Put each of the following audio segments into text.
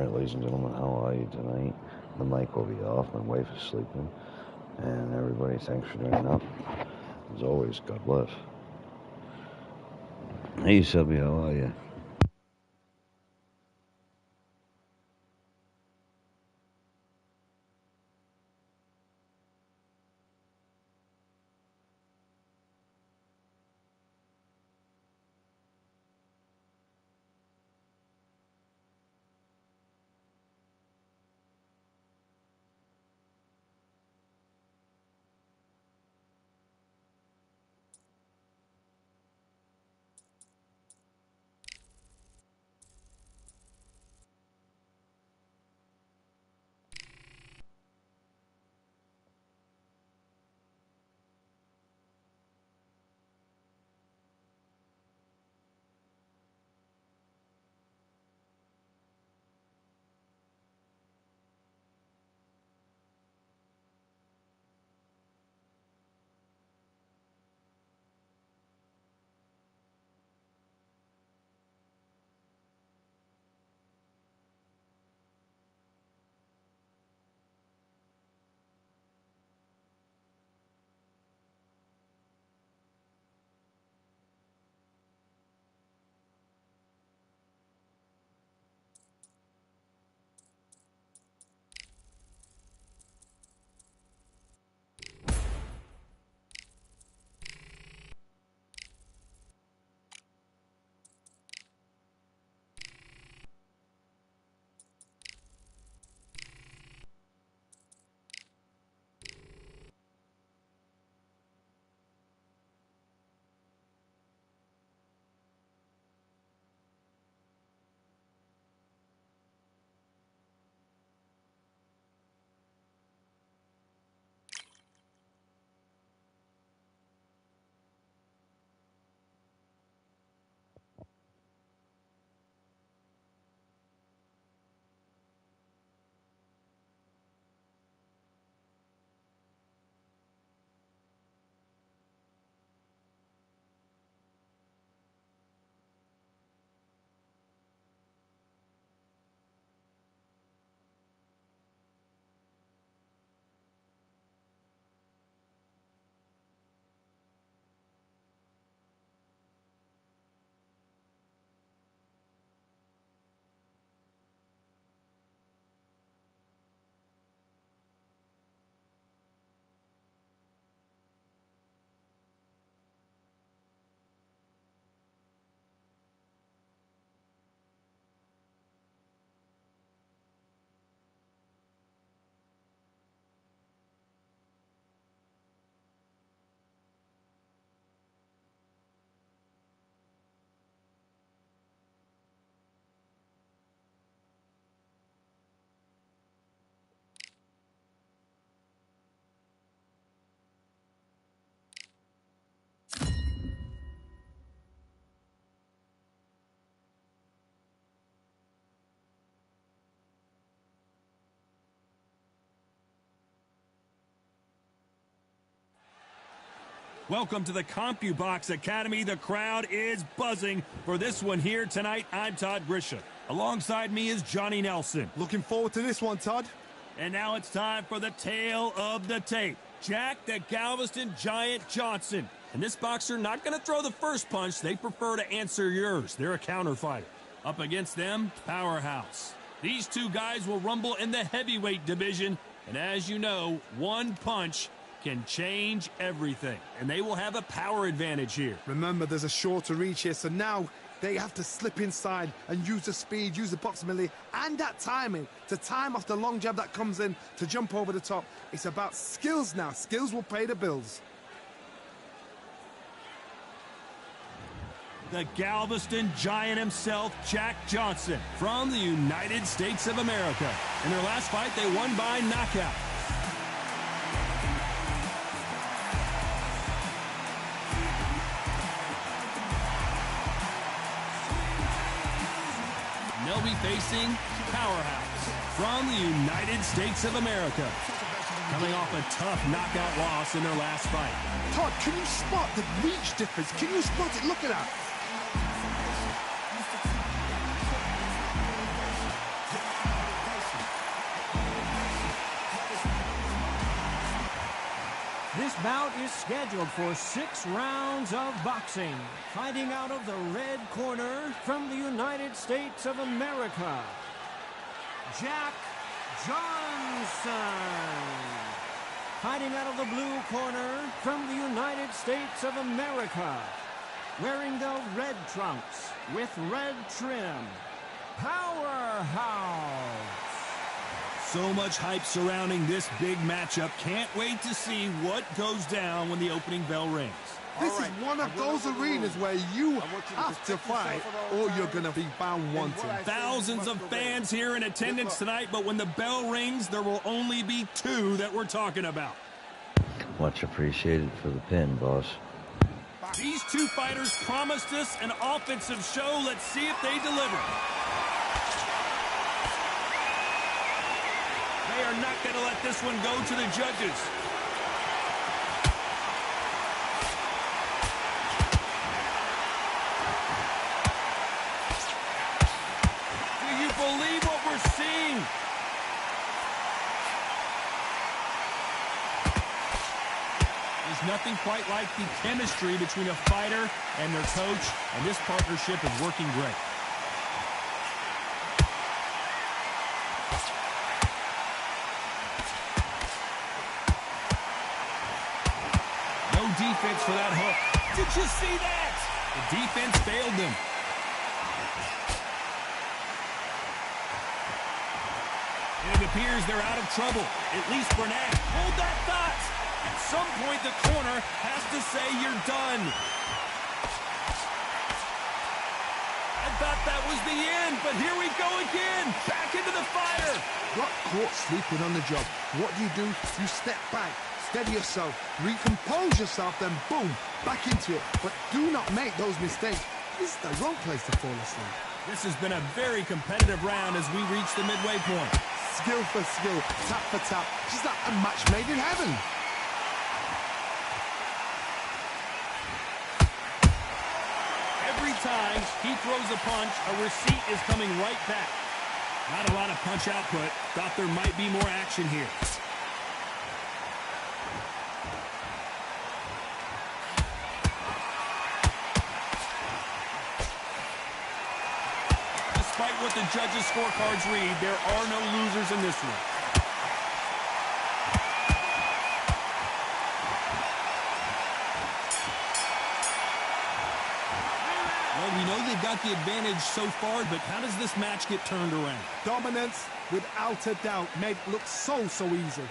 Alright, ladies and gentlemen, how are you tonight? The mic will be off, my wife is sleeping. And everybody, thanks for joining up. As always, God bless. Hey, Subby, how are you? Welcome to the CompuBox Academy. The crowd is buzzing for this one here tonight. I'm Todd Grisham. Alongside me is Johnny Nelson. Looking forward to this one, Todd. And now it's time for the tale of the tape. Jack the Galveston Giant Johnson. And this boxer not going to throw the first punch. They prefer to answer yours. They're a counter fighter. Up against them, Powerhouse. These two guys will rumble in the heavyweight division. And as you know, one punch can change everything, and they will have a power advantage here. Remember, there's a shorter reach here, so now they have to slip inside and use the speed, use the proximity, and that timing to time off the long jab that comes in to jump over the top. It's about skills now. Skills will pay the bills. The Galveston Giant himself, Jack Johnson, from the United States of America. In their last fight, they won by knockout. They'll be facing Powerhouse from the United States of America, coming off a tough knockout loss in their last fight. Todd, can you spot the reach difference? Can you spot it? Look at that. This bout is scheduled for 6 rounds of boxing. Fighting out of the red corner from the United States of America, Jack Johnson. Fighting out of the blue corner from the United States of America, wearing the red trunks with red trim, Powerhouse. So much hype surrounding this big matchup. Can't wait to see what goes down when the opening bell rings. This is one of those arenas where you have to fight or you're going to be found wanting. Thousands of fans here in attendance tonight, but when the bell rings, there will only be 2 that we're talking about. Much appreciated for the pin, boss. These 2 fighters promised us an offensive show. Let's see if they deliver. They are not going to let this one go to the judges. Do you believe what we're seeing? There's nothing quite like the chemistry between a fighter and their coach, and this partnership is working great. No defense for that hook. Did you see that? The defense failed them. And it appears they're out of trouble, at least for now. Hold that thought. At some point, the corner has to say you're done. I thought that was the end, but here we go again. Back into the fire. Got caught sleeping on the job. What do? You step back, steady yourself, recompose yourself, then boom, back into it. But do not make those mistakes. This is the wrong place to fall asleep. This has been a very competitive round as we reach the midway point. Skill for skill, tap for tap. Just like a match made in heaven. Every time he throws a punch, a receipt is coming right back. Not a lot of punch output. Thought there might be more action here. Despite what the judges' scorecards read, there are no losers in this one. Well, we know they've got the advantage so far, but how does this match get turned around? Dominance, without a doubt, made it look so easy.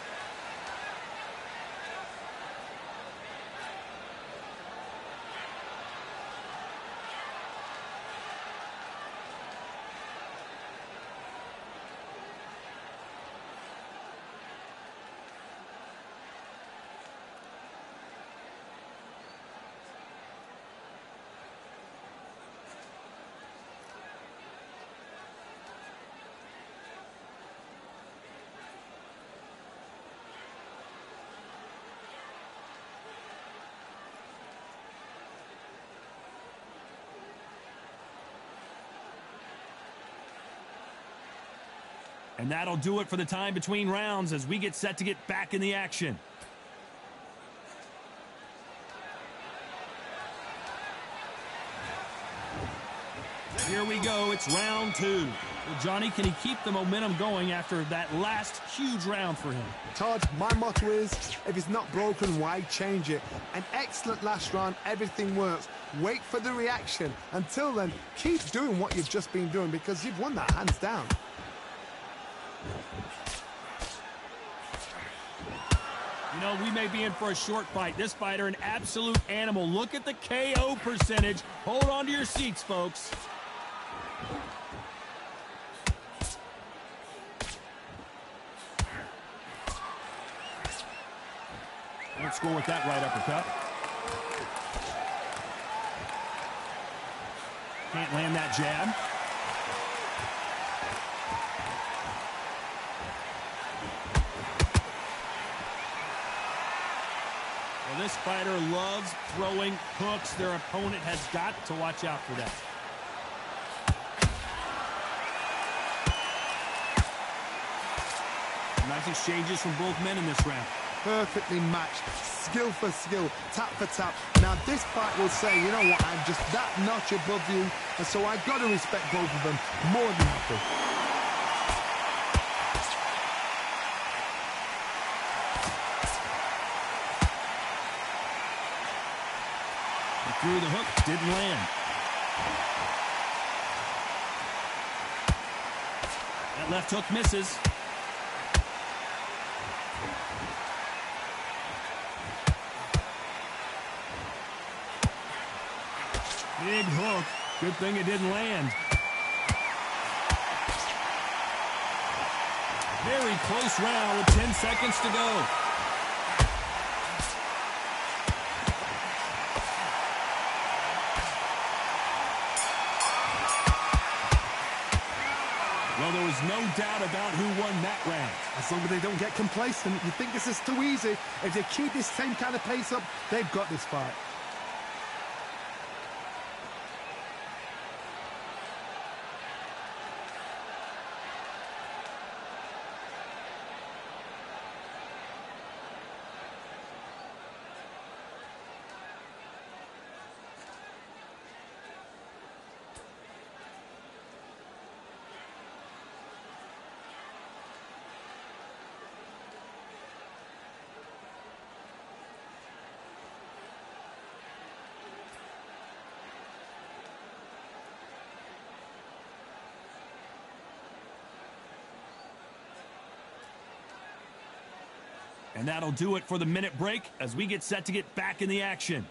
And that'll do it for the time between rounds as we get set to get back in the action. Here we go. It's round 2. Well, Johnny, can he keep the momentum going after that last huge round for him? Todd, my motto is, if it's not broken, why change it? An excellent last round, everything works. Wait for the reaction. Until then, keep doing what you've just been doing because you've won that hands down. You know, we may be in for a short fight. This fighter, an absolute animal. Look at the KO percentage. Hold on to your seats, folks. Let's score with that right uppercut. Can't land that jab. Well, this fighter loves throwing hooks. Their opponent has got to watch out for that. Nice exchanges from both men in this round. perfectly matched, skill for skill, tap for tap. Now this fight will say, you know what, I'm just that notch above you, and so I've got to respect both of them more than happy. He threw the hook, didn't land. That left hook misses. Big hook. Good thing it didn't land. Very close round with 10 seconds to go. Well, there was no doubt about who won that round. As long as they don't get complacent, you think this is too easy. If they keep this same kind of pace up, they've got this fight. And that'll do it for the minute break as we get set to get back in the action.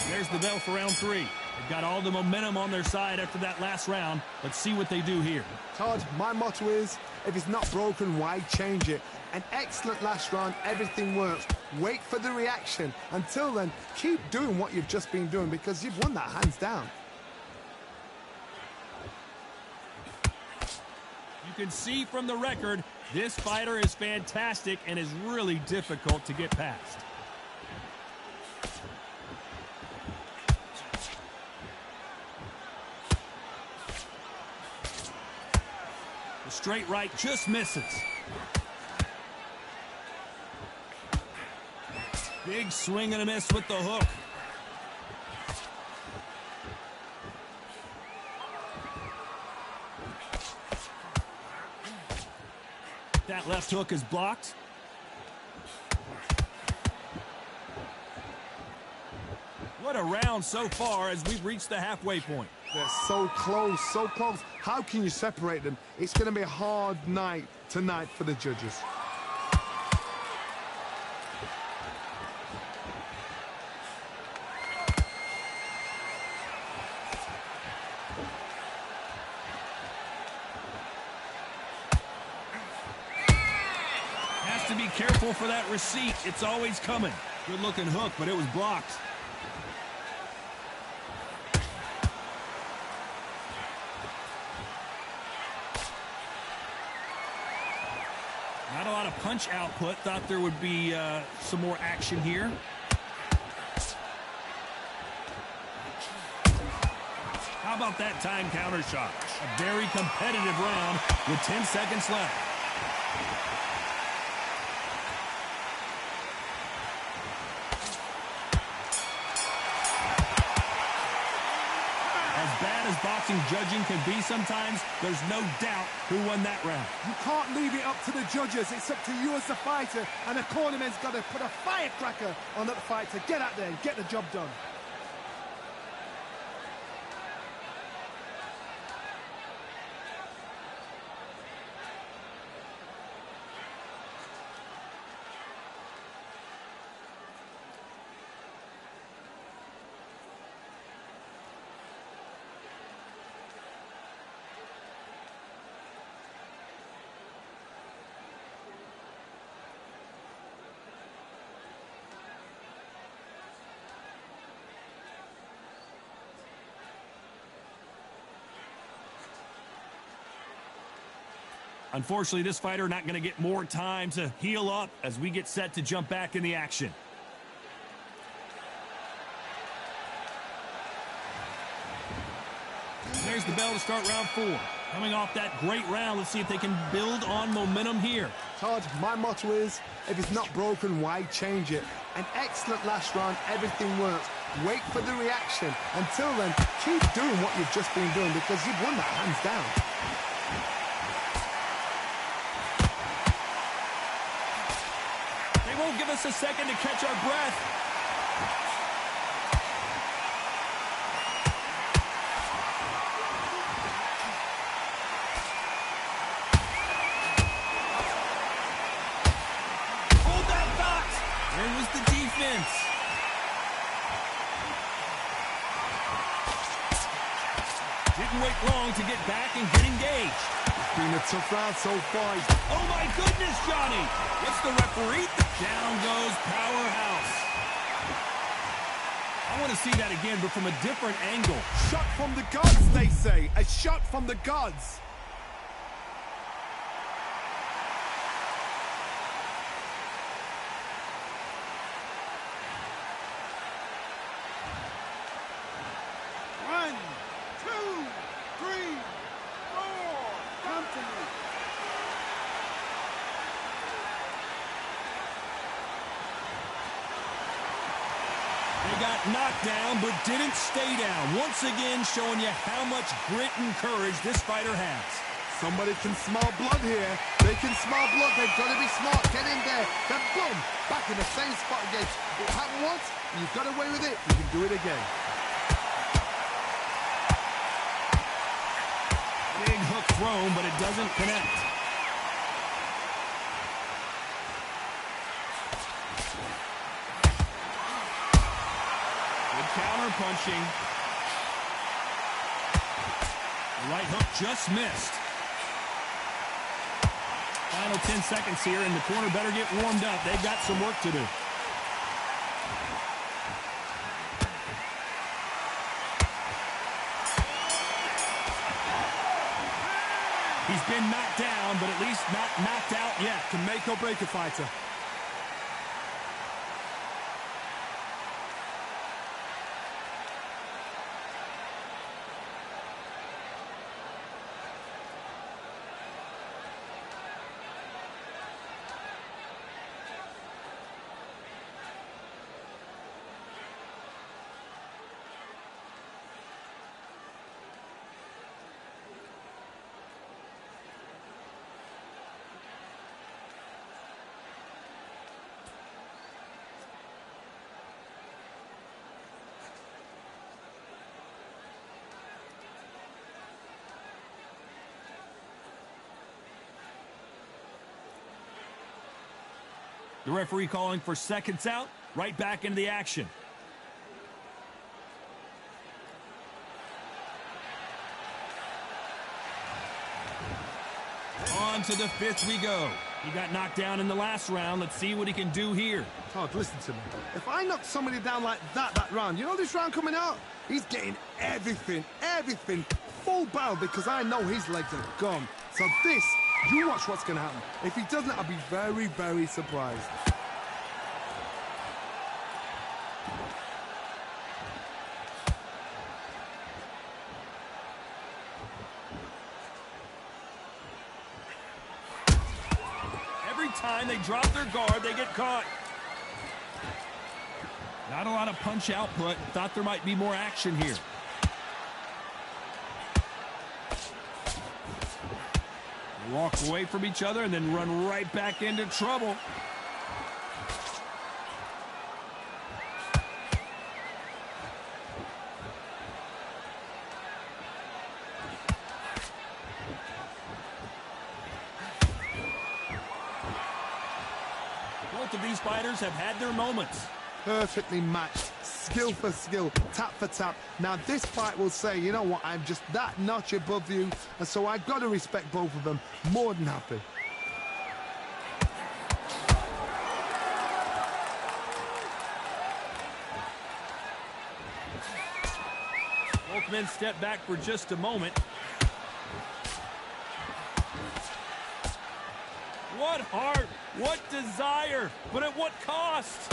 There's the bell for round 3. They've got all the momentum on their side after that last round. Let's see what they do here. Todd, my motto is, if it's not broken, why change it? An excellent last round, everything works. Wait for the reaction. Until then, keep doing what you've just been doing because you've won that hands down. You can see from the record, this fighter is fantastic and is really difficult to get past. The straight right just misses. Big swing and a miss with the hook. That left hook is blocked. What a round so far as we've reached the halfway point. They're so close, so close. How can you separate them? It's going to be a hard night tonight for the judges. To be careful for that receipt. It's always coming. Good looking hook, but it was blocked. Not a lot of punch output. Thought there would be some more action here. How about that time counter shot? A very competitive round with 10 seconds left. Boxing judging can be sometimes, there's no doubt who won that round. You can't leave it up to the judges. It's up to you as the fighter, and the cornerman's got to put a firecracker on that fight to get out there and get the job done. Unfortunately, this fighter not going to get more time to heal up as we get set to jump back in the action. there's the bell to start round 4. Coming off that great round, let's see if they can build on momentum here. Todd, my motto is, if it's not broken, why change it? An excellent last round, everything works. Wait for the reaction. Until then, keep doing what you've just been doing because you've won that hands down. They won't give us a second to catch our breath. Hold that thought. Where was the defense? Didn't wait long to get back and get engaged. It's been a tough round so far. Oh my goodness, Johnny! What's the referee? Down goes Powerhouse. I want to see that again, but from a different angle. Shot from the gods, they say. A shot from the gods. One, two, three, four. Come to me. They got knocked down, but didn't stay down. Once again, showing you how much grit and courage this fighter has. Somebody can smell blood here. They can smell blood. They've got to be smart. Get in there. Then boom, back in the same spot again. It happened once. You got away with it. You can do it again. Big hook thrown, but it doesn't connect. Good counter punching. The right hook just missed. Final 10 seconds here, and the corner better get warmed up. They've got some work to do. He's been knocked down, but at least not knocked out yet. Can make or break a fighter. The referee calling for seconds out, right back into the action. On to the 5th we go. He got knocked down in the last round. Let's see what he can do here. Todd, listen to me. If I knock somebody down like that round, you know this round coming out? He's getting everything, full barrel because I know his legs are gone. So this, you watch what's going to happen. If he doesn't, I'll be very, very surprised. Every time they drop their guard, they get caught. Not a lot of punch output. Thought there might be more action here. They walk away from each other and then run right back into trouble. Both of these fighters have had their moments. Perfectly matched, skill for skill, tap for tap. Now this fight will say, you know what, I'm just that notch above you, and so I've got to respect both of them. More than happy. Both men step back for just a moment. What heart, what desire, but at what cost?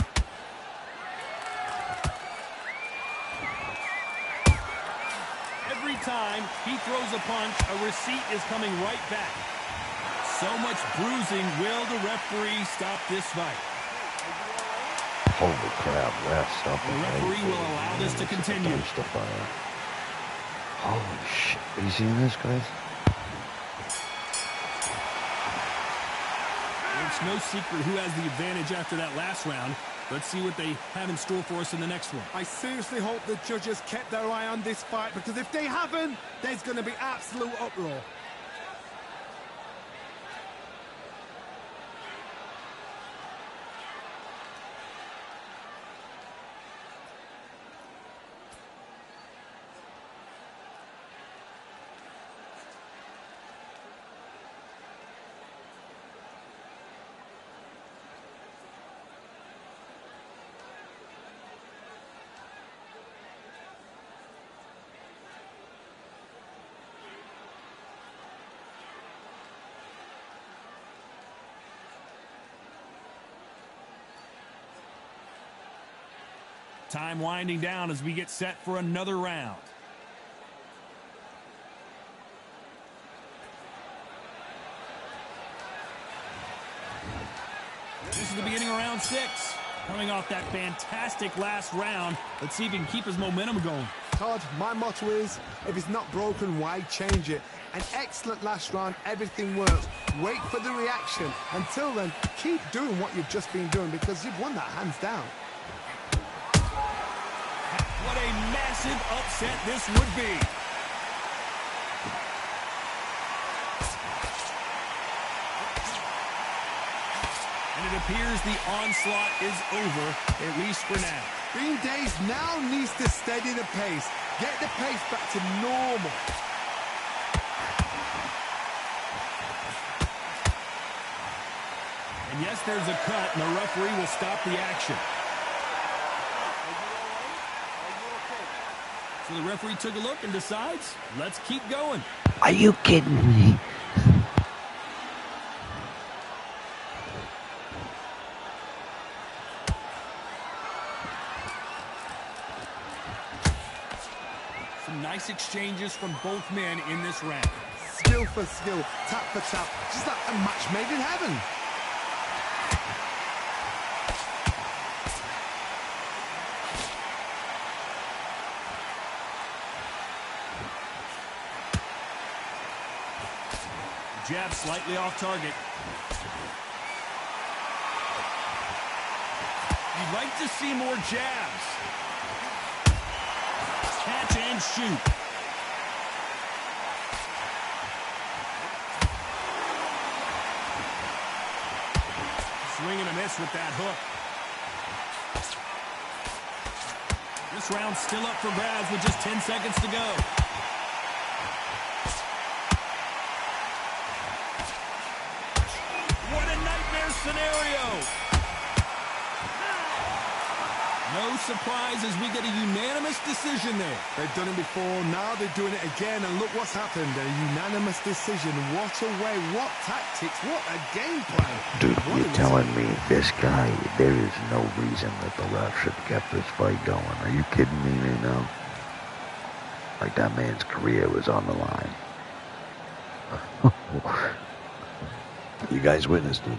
Every Anytime he throws a punch, a receipt is coming right back. So much bruising. Will the referee stop this fight? Holy crap, ref, stop The referee will allow this to continue. Holy shit. Are you seeing this, guys? It's no secret who has the advantage after that last round. Let's see what they have in store for us in the next one. I seriously hope the judges kept their eye on this fight, because if they haven't, there's going to be absolute uproar. Time winding down as we get set for another round. This is the beginning of round 6. Coming off that fantastic last round, let's see if he can keep his momentum going. Todd, my motto is, if it's not broken, why change it? An excellent last round, everything works. Wait for the reaction. Until then, keep doing what you've just been doing, because you've won that hands down. What a massive upset this would be. And it appears the onslaught is over, at least for now. Green Days now needs to steady the pace. Get the pace back to normal. And yes, there's a cut, and the referee will stop the action. So the referee took a look and decides, let's keep going. Are you kidding me? Some nice exchanges from both men in this round. Skill for skill, tap for tap, just like a match made in heaven. Jab slightly off target. You'd like to see more jabs. Catch and shoot. Swing and a miss with that hook. This round's still up for grabs with just 10 seconds to go. Scenario. No surprise as we get a unanimous decision there. They've done it before, now they're doing it again, and look what's happened. A unanimous decision. What a way, what tactics, what a game plan. Dude, you're telling me this guy, there is no reason that the ref should have kept this fight going. Are you kidding me right now? Like, that man's career was on the line. You guys witnessed it.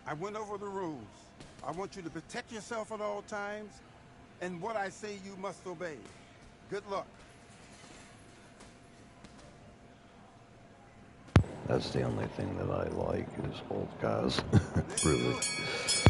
I went over the rules. I want you to protect yourself at all times, and what I say you must obey. Good luck. That's the only thing that I like is old guys. Let's do Really. it.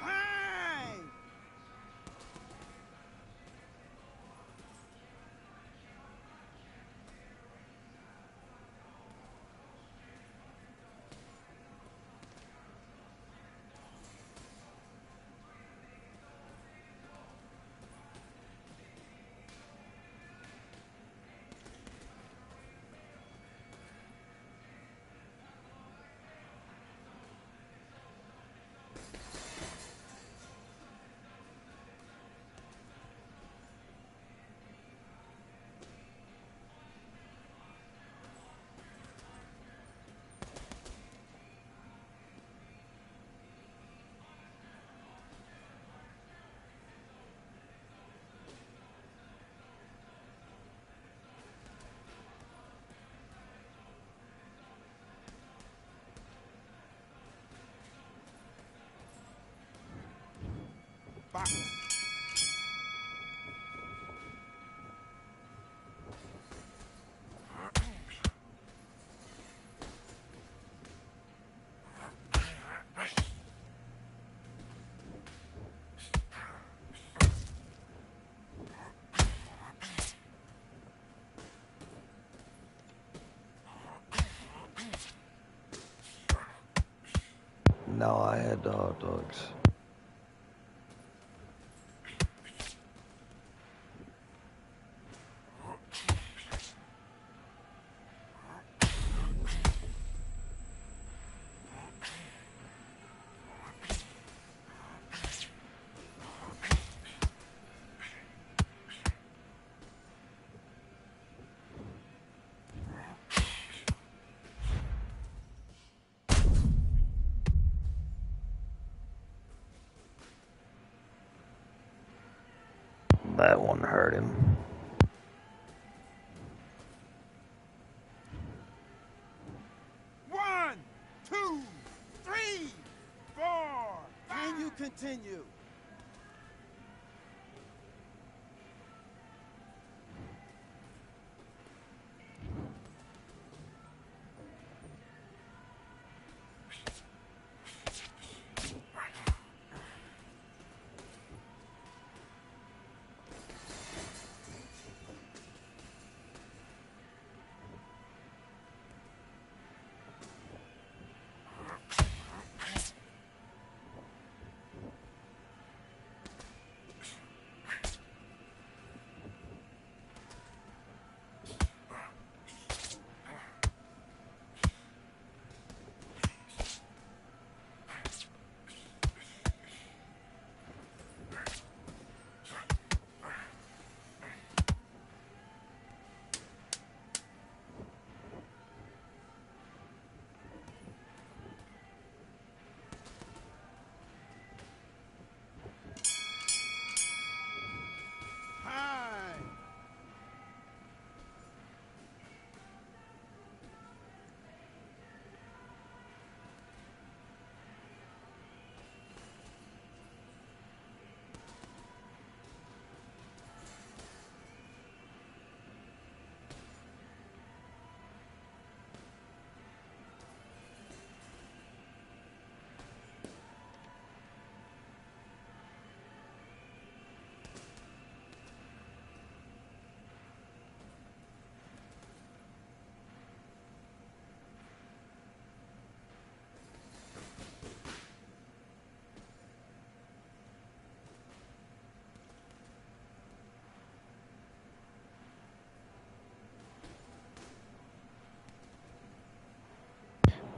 Time! Box. No, I had hot dogs. That one hurt him. One, two, three, four. Can you continue?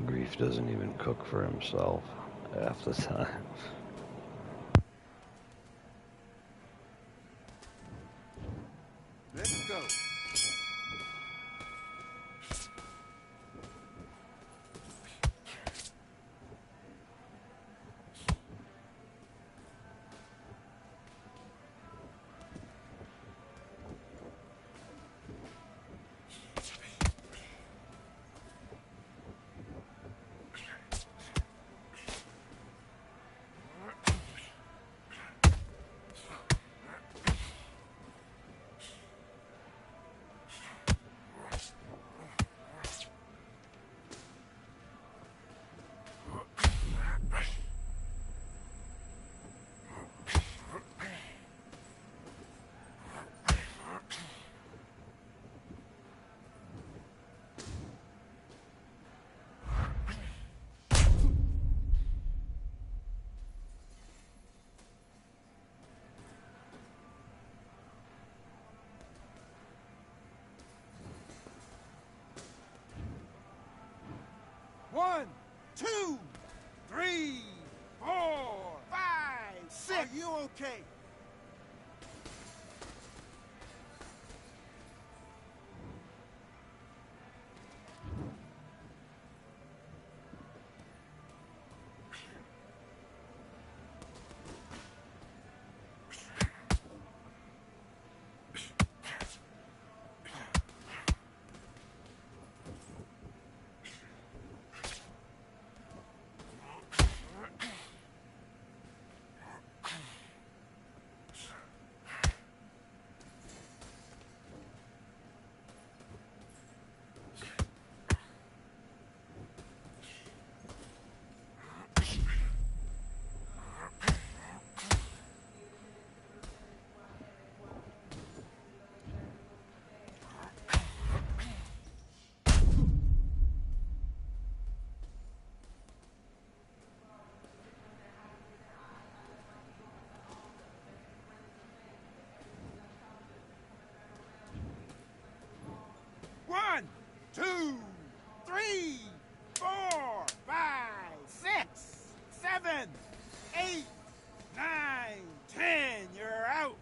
Grief doesn't even cook for himself half the time. Let's go. One, two, three, 4, 5, 6. Are you okay? One, two, three, 4, 5, 6, 7, 8, 9, 10. You're out.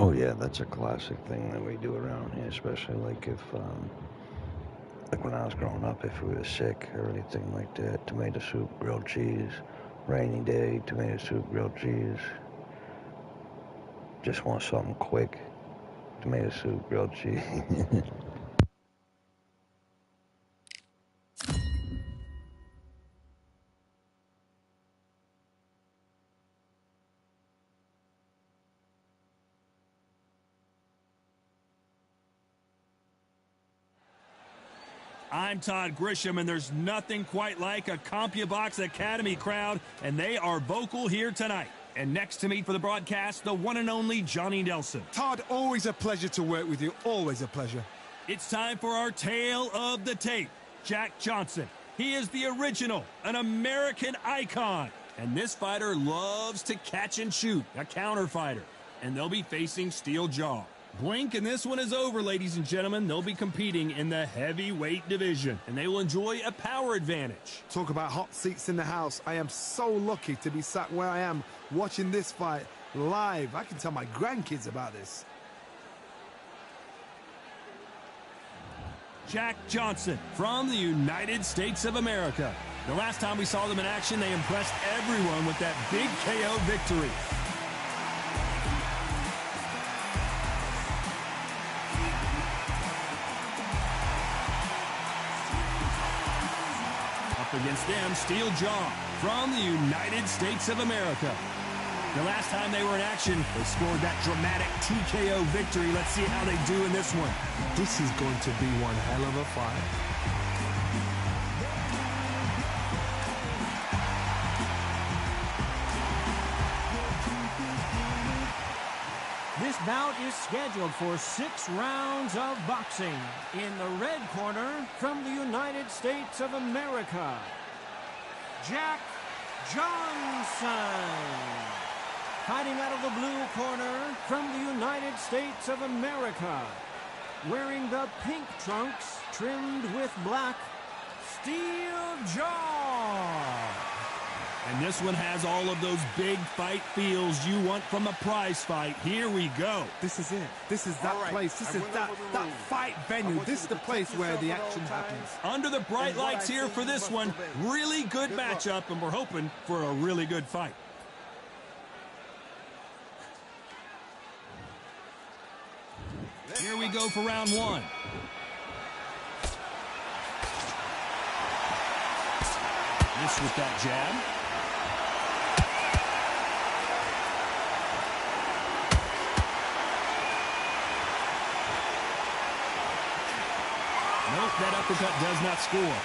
Oh yeah, that's a classic thing that we do around here, especially like if, like when I was growing up, if we were sick or anything like that. Tomato soup, grilled cheese, rainy day, tomato soup, grilled cheese. Just want something quick. Tomato soup, grilled cheese. I'm Todd Grisham, and there's nothing quite like a CompuBox Academy crowd, and they are vocal here tonight. And next to me for the broadcast, the one and only Johnny Nelson. Todd, always a pleasure to work with you. Always a pleasure. It's time for our tale of the tape. Jack Johnson. He is the original, an American icon. And this fighter loves to catch and shoot, a counter fighter. And they'll be facing Steel Jaw. Blink and this one is over, ladies and gentlemen. They'll be competing in the heavyweight division, and they will enjoy a power advantage. Talk about hot seats in the house. I am so lucky to be sat where I am watching this fight live. I can tell my grandkids about this. Jack Johnson from the United States of America. The last time we saw them in action, they impressed everyone with that big KO victory. Against them, Steel Jaw from the United States of America. The last time they were in action, they scored that dramatic TKO victory. Let's see how they do in this one. This is going to be one hell of a fight. This bout is scheduled for 6 rounds of boxing. In the red corner, from the United States of America, Jack Johnson. Fighting out of the blue corner, from the United States of America, wearing the pink trunks trimmed with black, Steel Jaw. And this one has all of those big fight feels you want from a prize fight. Here we go. This is it. This is that place. This is that fight venue. This is the place where the action happens. Under the bright lights here for this one. Really good matchup, and we're hoping for a really good fight. Here we go for round one. Miss with that jab. Nope, that uppercut does not score.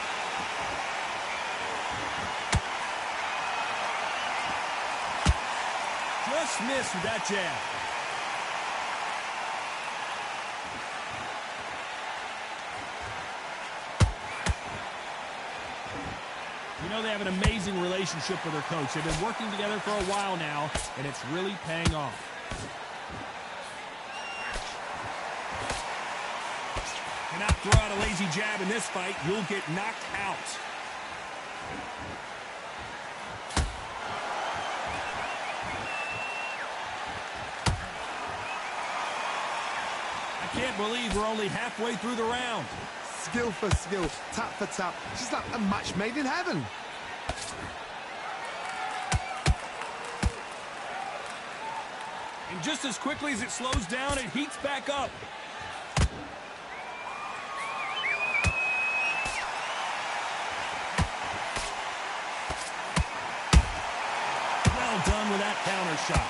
Just missed with that jab. You know, they have an amazing relationship with their coach. They've been working together for a while now, and it's really paying off. Cannot throw out a lazy jab in this fight. You'll get knocked out. I can't believe we're only halfway through the round. Skill for skill, tap for tap. She's like a match made in heaven. And just as quickly as it slows down, it heats back up. Well done with that counter shot.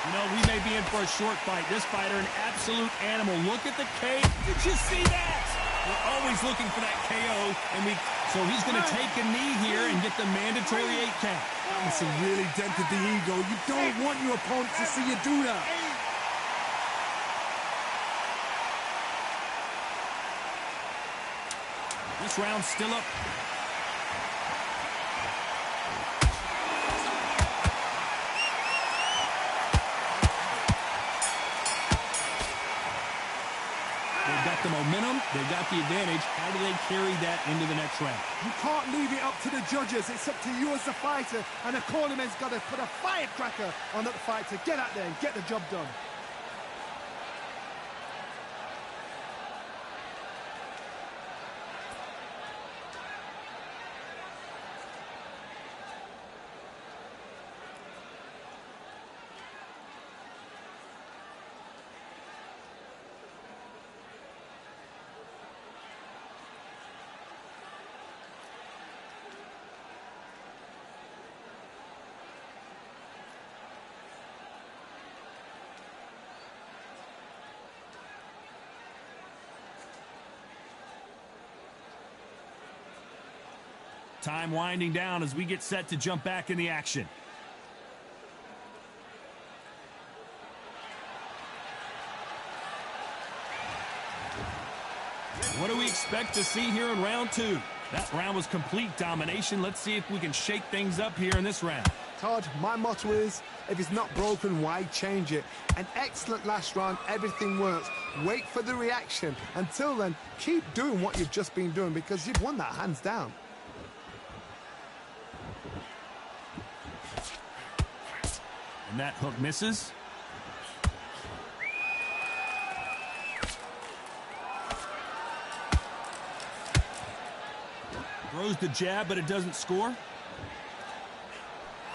You know, we may be in for a short fight. This fighter, an absolute animal. Look at the K. Did you see that? We're always looking for that KO, and so he's going to take a knee here and get the mandatory 8 count. This really dented the ego. You don't want your opponent to see you do that. This round's still up. got the momentum. They've got the advantage. How do they carry that into the next round? You can't leave it up to the judges. It's up to you as the fighter. And the cornerman's got to put a firecracker on that fight to get out there and get the job done. Time winding down as we get set to jump back in the action. What do we expect to see here in round two? That round was complete domination. Let's see if we can shake things up here in this round. Todd, my motto is, if it's not broken, why change it? An excellent last round, everything works. Wait for the reaction. Until then, keep doing what you've just been doing because you've won that hands down. And that hook misses. Throws the jab, but it doesn't score.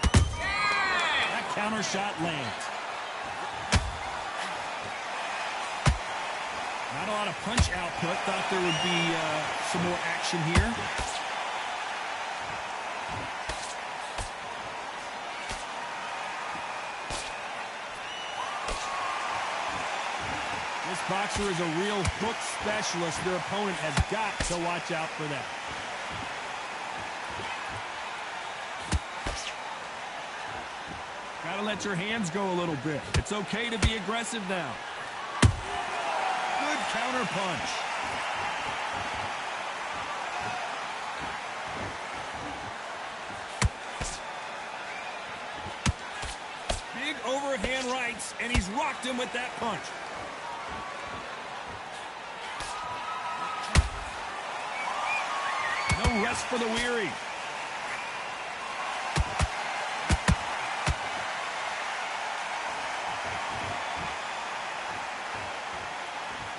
That counter shot lands. Not a lot of punch output. Thought there would be some more action here. This boxer is a real hook specialist. Their opponent has got to watch out for that. Got to let your hands go a little bit. It's okay to be aggressive now. Good counter punch. Big overhand rights, and he's rocked him with that punch. No rest for the weary.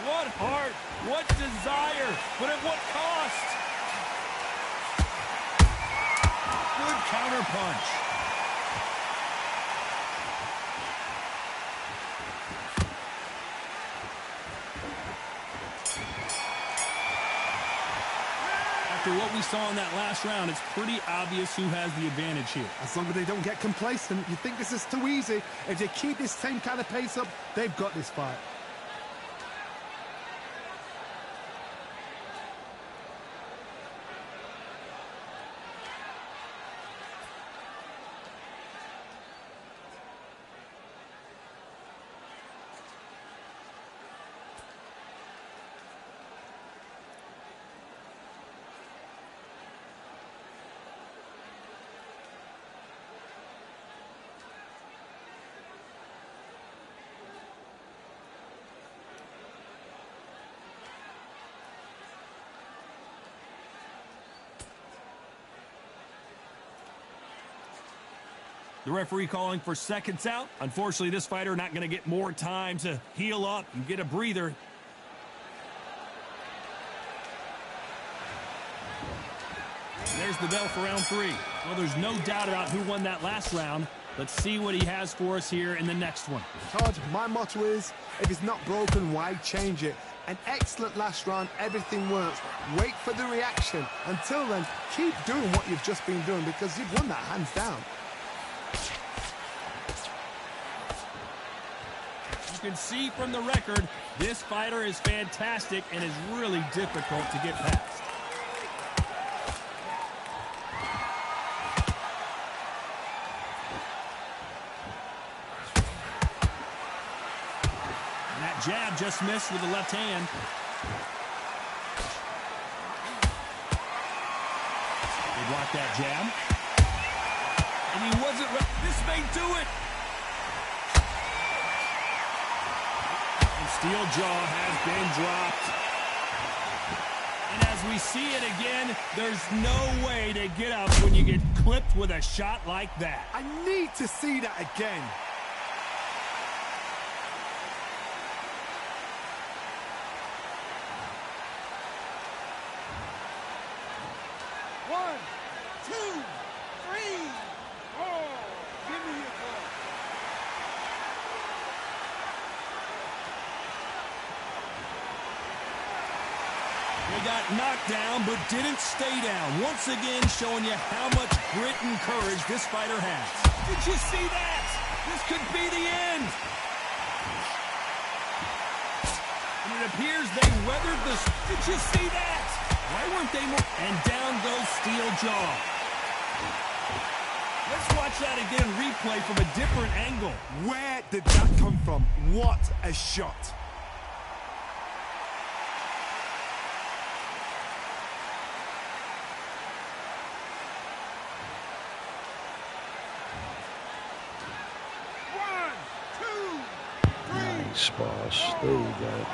What heart, what desire, but at what cost? Good counter punch. After what we saw in that last round, it's pretty obvious who has the advantage here. As long as they don't get complacent, you think this is too easy. If they keep this same kind of pace up, they've got this fight. The referee calling for seconds out. Unfortunately, this fighter not going to get more time to heal up and get a breather. There's the bell for round three. Well, there's no doubt about who won that last round. Let's see what he has for us here in the next one. Todd, my motto is, if it's not broken, why change it? An excellent last round, everything works. Wait for the reaction. Until then, keep doing what you've just been doing because you've won that hands down. You can see from the record, this fighter is fantastic and is really difficult to get past. And that jab just missed with the left hand. They blocked that jab. And he wasn't ready. This may do it. Steel jaw has been dropped. As we see it again, there's no way to get up when you get clipped with a shot like that. I need to see that again. One, two, three, four. Give me your ball. They got knocked down, but didn't stay down. Once again, showing you how much grit and courage this fighter has. Did you see that? This could be the end. And it appears they weathered the... Did you see that? Why weren't they more... And down goes Steel Jaw. Let's watch that again in replay from a different angle. Where did that come from? What a shot. Nice, boss. There you go.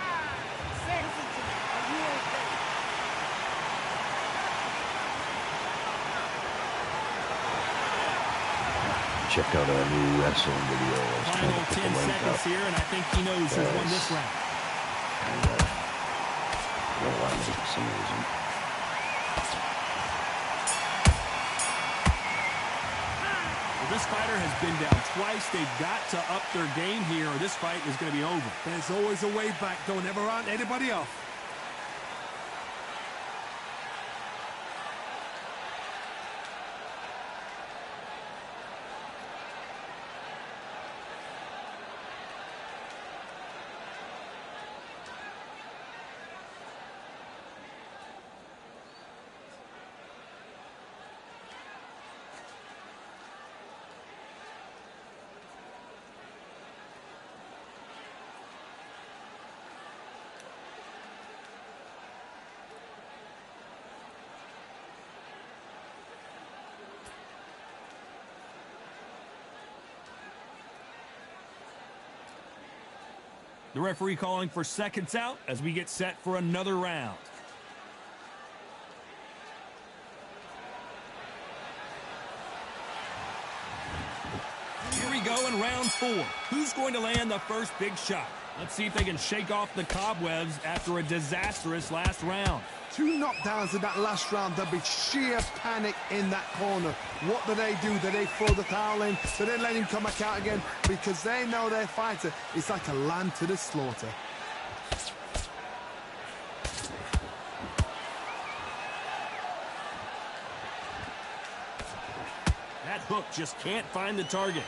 Check out our new wrestling video. Final 10 seconds here, and I think he knows who won this round. For some reason. Well, this fighter has been down twice. They've got to up their game here, or this fight is going to be over. There's always a way back. Don't ever round anybody off. The referee calling for seconds out as we get set for another round. Here we go in round 4. Who's going to land the first big shot? Let's see if they can shake off the cobwebs after a disastrous last round. 2 knockdowns in that last round. There'll be sheer panic in that corner. What do? Do they throw the towel in? Do they let him come back out again? Because they know their fighter is like a lamb to the slaughter. That hook just can't find the target.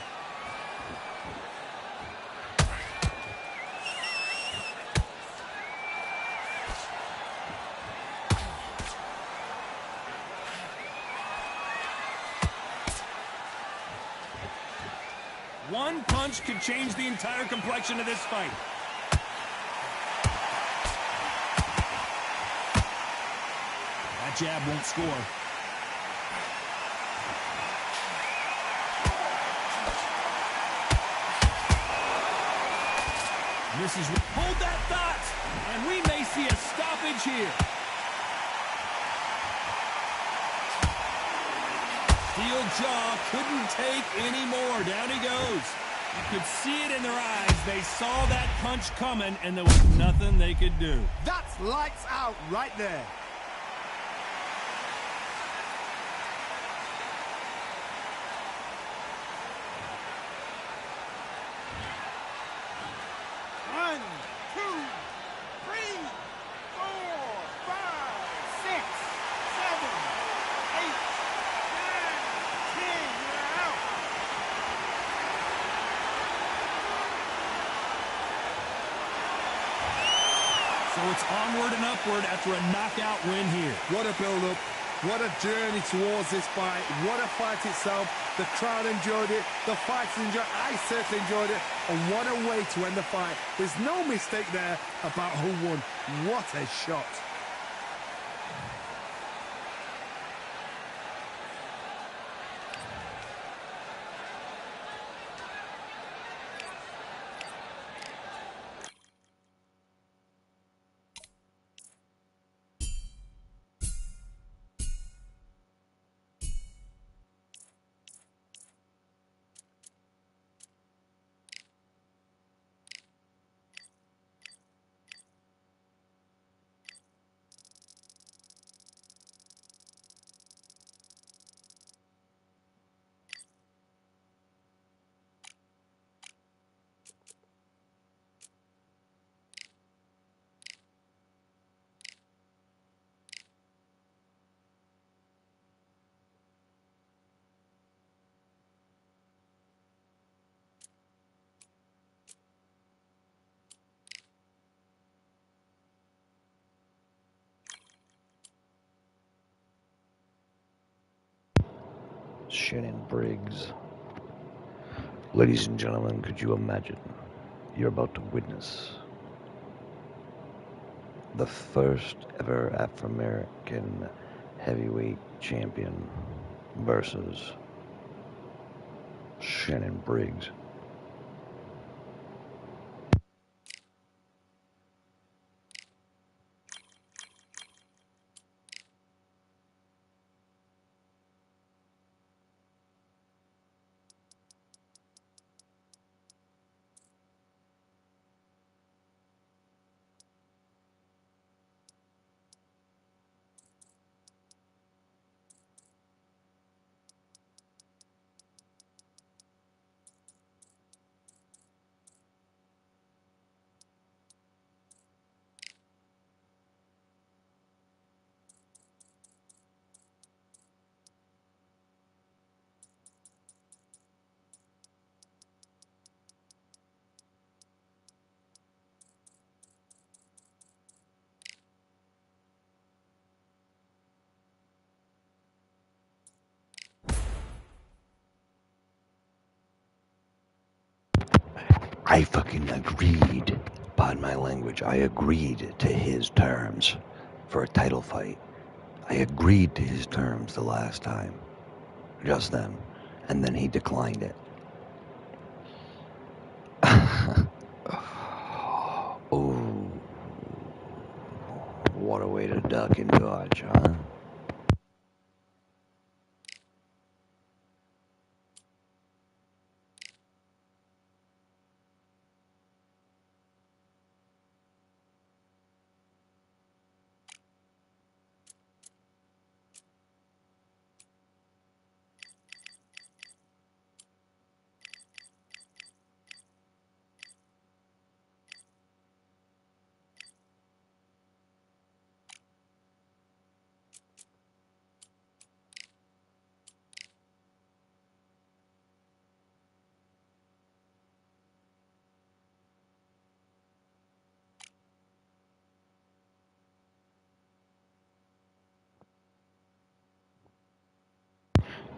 One punch could change the entire complexion of this fight. That jab won't score. Misses. Hold that thought, and we may see a stoppage here. Steel Jaw couldn't take any more. Down he goes. You could see it in their eyes. They saw that punch coming, and there was nothing they could do. That's lights out right there. One, two, three, 4, 5, 6, 7, 8, 9, 10. You're out. So it's onward and upward after a knockout win here. What a build-up. What a journey towards this fight. What a fight itself. The crowd enjoyed it. The fighters enjoyed it. I certainly enjoyed it. And what a way to end the fight. There's no mistake there about who won. What a shot. Shannon Briggs. Ladies and gentlemen, could you imagine you're about to witness the first ever Afro-American heavyweight champion versus Shannon Briggs? I fucking agreed, pardon my language, I agreed to his terms for a title fight. I agreed to his terms the last time, just then, and then he declined it. Oh, what a way to duck and dodge, huh?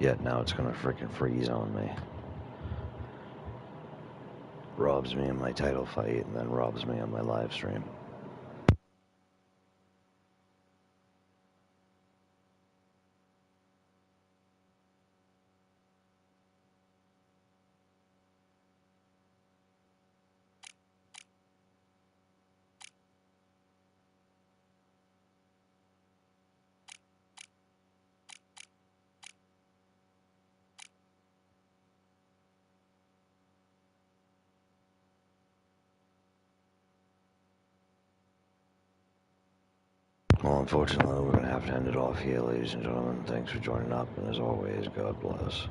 Yet now it's gonna freaking freeze on me. Robs me in my title fight and then robs me on my live stream. Well, unfortunately, we're going to have to end it off here, ladies and gentlemen. Thanks for joining up, and as always, God bless.